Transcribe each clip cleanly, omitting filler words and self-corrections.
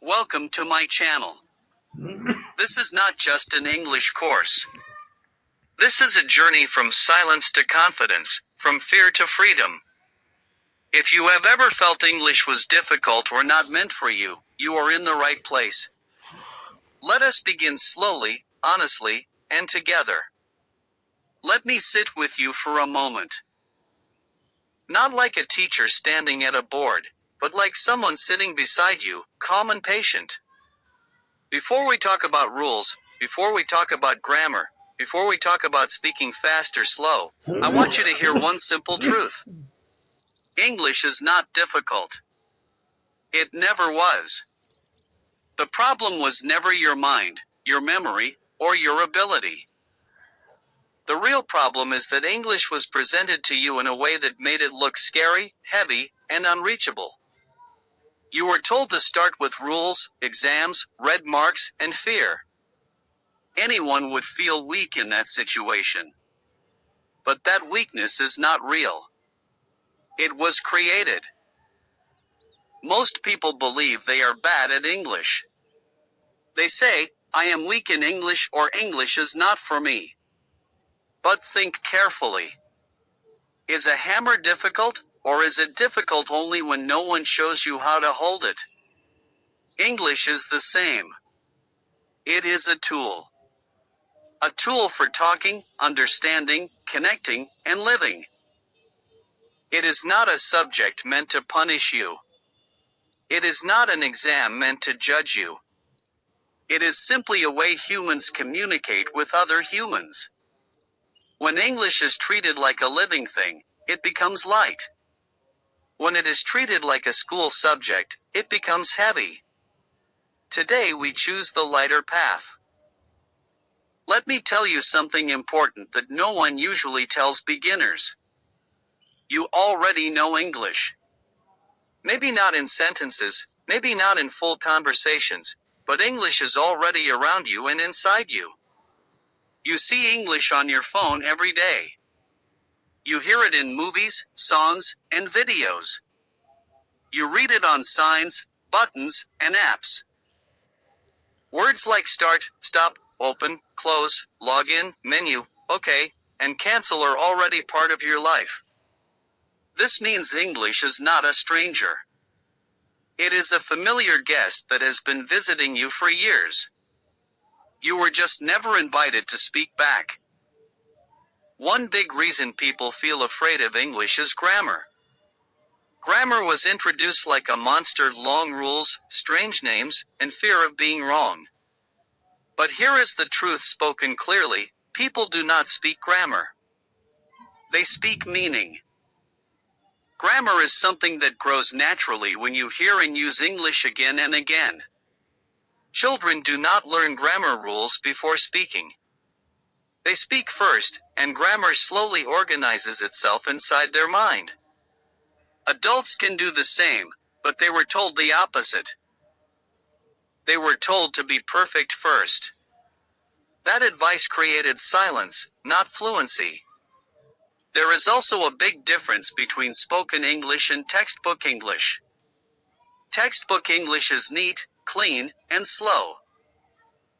Welcome to my channel. This is not just an English course. This is a journey from silence to confidence, from fear to freedom. If you have ever felt English was difficult or not meant for you, you are in the right place. Let us begin slowly, honestly, and together. Let me sit with you for a moment. Not like a teacher standing at a board, but like someone sitting beside you, calm and patient. Before we talk about rules, before we talk about grammar, before we talk about speaking fast or slow, I want you to hear one simple truth. English is not difficult. It never was. The problem was never your mind, your memory, or your ability. The real problem is that English was presented to you in a way that made it look scary, heavy, and unreachable. You were told to start with rules, exams, red marks, and fear. Anyone would feel weak in that situation. But that weakness is not real. It was created. Most people believe they are bad at English. They say, I am weak in English or English is not for me. But think carefully. Is a hammer difficult, or is it difficult only when no one shows you how to hold it? English is the same. It is a tool. A tool for talking, understanding, connecting, and living. It is not a subject meant to punish you. It is not an exam meant to judge you. It is simply a way humans communicate with other humans. When English is treated like a living thing, it becomes light. When it is treated like a school subject, it becomes heavy. Today we choose the lighter path. Let me tell you something important that no one usually tells beginners. You already know English. Maybe not in sentences, maybe not in full conversations, but English is already around you and inside you. You see English on your phone every day. You hear it in movies, songs, and videos. You read it on signs, buttons, and apps. Words like start, stop, open, close, log in, menu, okay, and cancel are already part of your life. This means English is not a stranger. It is a familiar guest that has been visiting you for years. You were just never invited to speak back. One big reason people feel afraid of English is grammar. Grammar was introduced like a monster: long rules, strange names, and fear of being wrong. But here is the truth spoken clearly: people do not speak grammar. They speak meaning. Grammar is something that grows naturally when you hear and use English again and again. Children do not learn grammar rules before speaking. They speak first, and grammar slowly organizes itself inside their mind. Adults can do the same, but they were told the opposite. They were told to be perfect first. That advice created silence, not fluency. There is also a big difference between spoken English and textbook English. Textbook English is neat, clean, and slow.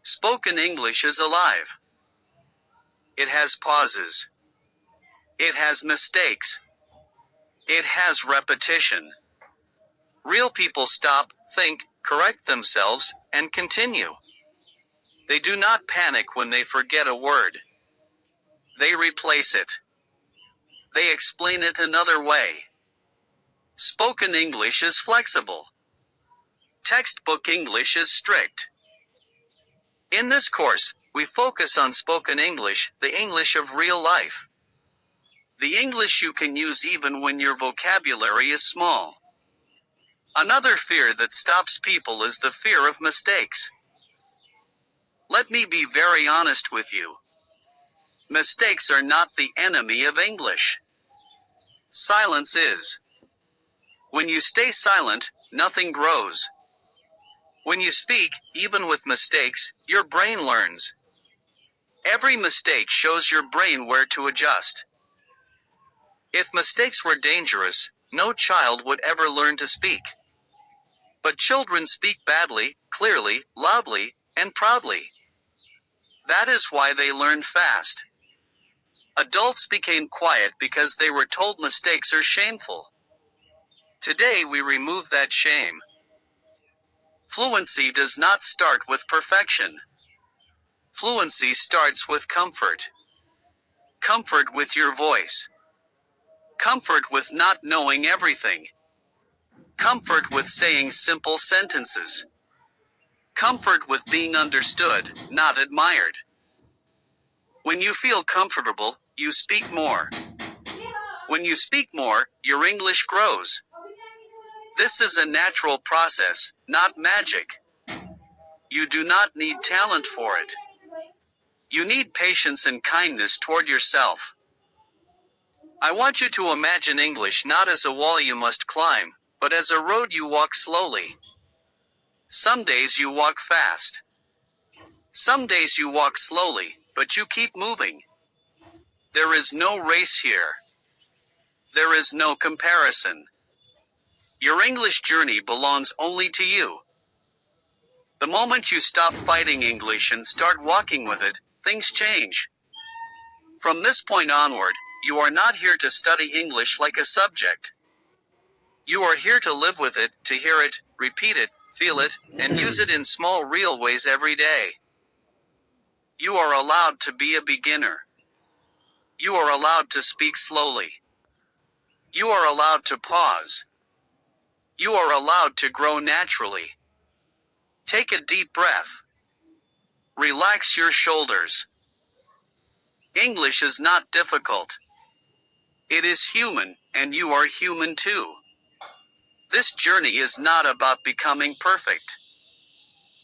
Spoken English is alive. It has pauses. It has mistakes. It has repetition. Real people stop, think, correct themselves, and continue. They do not panic when they forget a word. They replace it. They explain it another way. Spoken English is flexible. Textbook English is strict. In this course, we focus on spoken English, the English of real life. The English you can use even when your vocabulary is small. Another fear that stops people is the fear of mistakes. Let me be very honest with you. Mistakes are not the enemy of English. Silence is. When you stay silent, nothing grows. When you speak, even with mistakes, your brain learns. Every mistake shows your brain where to adjust. If mistakes were dangerous, no child would ever learn to speak. But children speak badly, clearly, loudly, and proudly. That is why they learn fast. Adults became quiet because they were told mistakes are shameful. Today we remove that shame. Fluency does not start with perfection. Fluency starts with comfort. Comfort with your voice. Comfort with not knowing everything. Comfort with saying simple sentences. Comfort with being understood, not admired. When you feel comfortable, you speak more. When you speak more, your English grows. This is a natural process, not magic. You do not need talent for it. You need patience and kindness toward yourself. I want you to imagine English not as a wall you must climb, but as a road you walk slowly. Some days you walk fast. Some days you walk slowly, but you keep moving. There is no race here. There is no comparison. Your English journey belongs only to you. The moment you stop fighting English and start walking with it, things change. From this point onward, you are not here to study English like a subject. You are here to live with it, to hear it, repeat it, feel it, and use it in small real ways every day. You are allowed to be a beginner. You are allowed to speak slowly. You are allowed to pause. You are allowed to grow naturally. Take a deep breath. Relax your shoulders. English is not difficult. It is human, and you are human too. This journey is not about becoming perfect.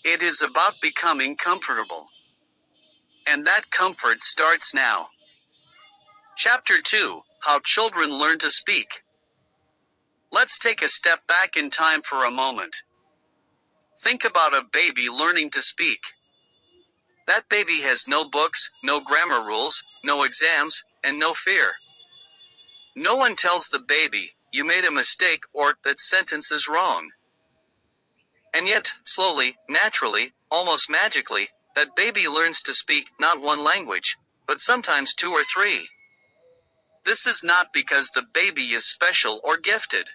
It is about becoming comfortable. And that comfort starts now. Chapter 2, How Children Learn to Speak. Let's take a step back in time for a moment. Think about a baby learning to speak. That baby has no books, no grammar rules, no exams, and no fear. No one tells the baby, you made a mistake or that sentence is wrong. And yet, slowly, naturally, almost magically, that baby learns to speak not one language, but sometimes 2 or 3. This is not because the baby is special or gifted.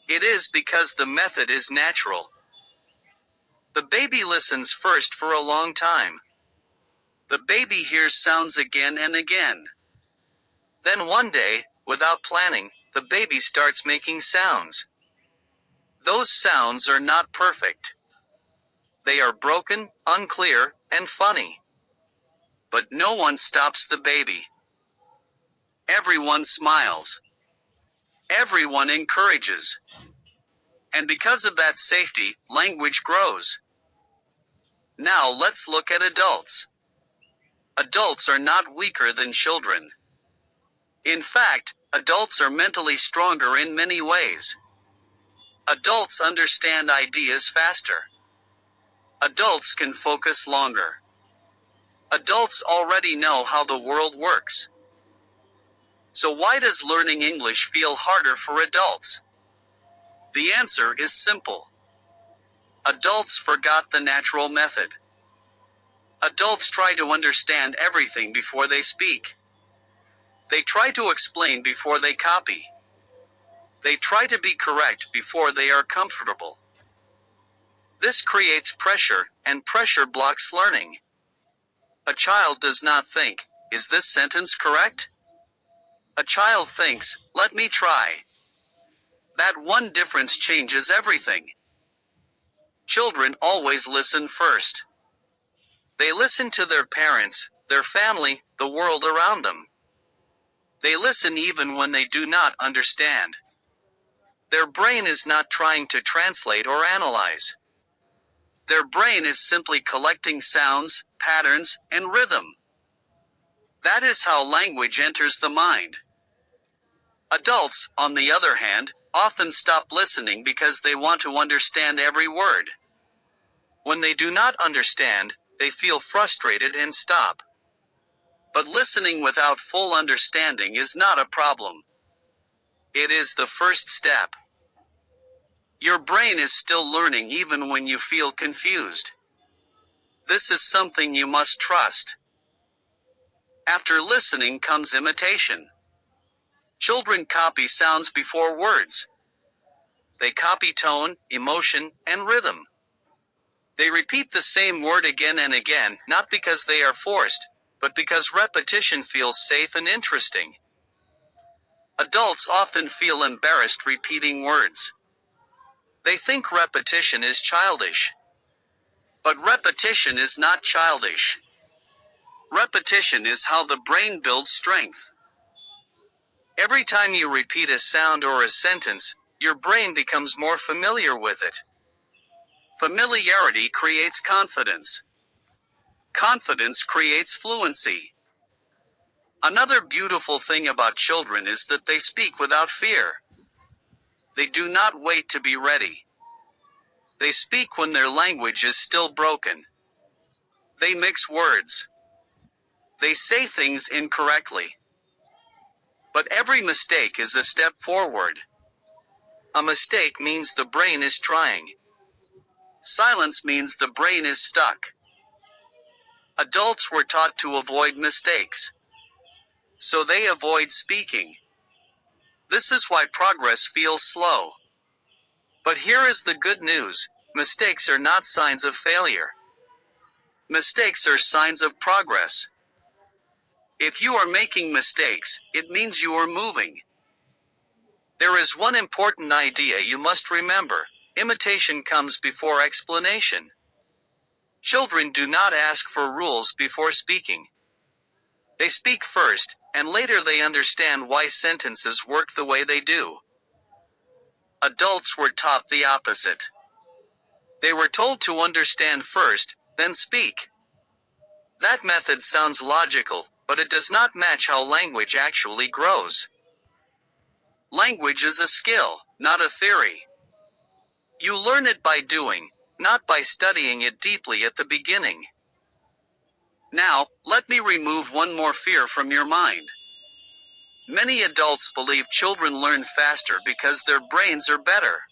It is because the method is natural. The baby listens first for a long time. The baby hears sounds again and again. Then one day, without planning, the baby starts making sounds. Those sounds are not perfect. They are broken, unclear, and funny. But no one stops the baby. Everyone smiles. Everyone encourages. And because of that safety, language grows. Now let's look at adults. Adults are not weaker than children. In fact, adults are mentally stronger in many ways. Adults understand ideas faster. Adults can focus longer. Adults already know how the world works. So why does learning English feel harder for adults? The answer is simple. Adults forgot the natural method. Adults try to understand everything before they speak. They try to explain before they copy. They try to be correct before they are comfortable. This creates pressure, and pressure blocks learning. A child does not think, is this sentence correct? A child thinks, let me try. That one difference changes everything. Children always listen first. They listen to their parents, their family, the world around them. They listen even when they do not understand. Their brain is not trying to translate or analyze. Their brain is simply collecting sounds, patterns, and rhythm. That is how language enters the mind. Adults, on the other hand, often stop listening because they want to understand every word. When they do not understand, they feel frustrated and stop. But listening without full understanding is not a problem. It is the first step. Your brain is still learning even when you feel confused. This is something you must trust. After listening comes imitation. Children copy sounds before words. They copy tone, emotion, and rhythm. They repeat the same word again and again, not because they are forced, but because repetition feels safe and interesting. Adults often feel embarrassed repeating words. They think repetition is childish. But repetition is not childish. Repetition is how the brain builds strength. Every time you repeat a sound or a sentence, your brain becomes more familiar with it. Familiarity creates confidence. Confidence creates fluency. Another beautiful thing about children is that they speak without fear. They do not wait to be ready. They speak when their language is still broken. They mix words. They say things incorrectly. But every mistake is a step forward. A mistake means the brain is trying. Silence means the brain is stuck. Adults were taught to avoid mistakes. So they avoid speaking. This is why progress feels slow. But here is the good news. Mistakes are not signs of failure. Mistakes are signs of progress. If you are making mistakes, it means you are moving. There is one important idea you must remember. Imitation comes before explanation. Children do not ask for rules before speaking. They speak first, and later they understand why sentences work the way they do. Adults were taught the opposite. They were told to understand first, then speak. That method sounds logical, but it does not match how language actually grows. Language is a skill, not a theory. You learn it by doing, not by studying it deeply at the beginning. Now, let me remove one more fear from your mind. Many adults believe children learn faster because their brains are better.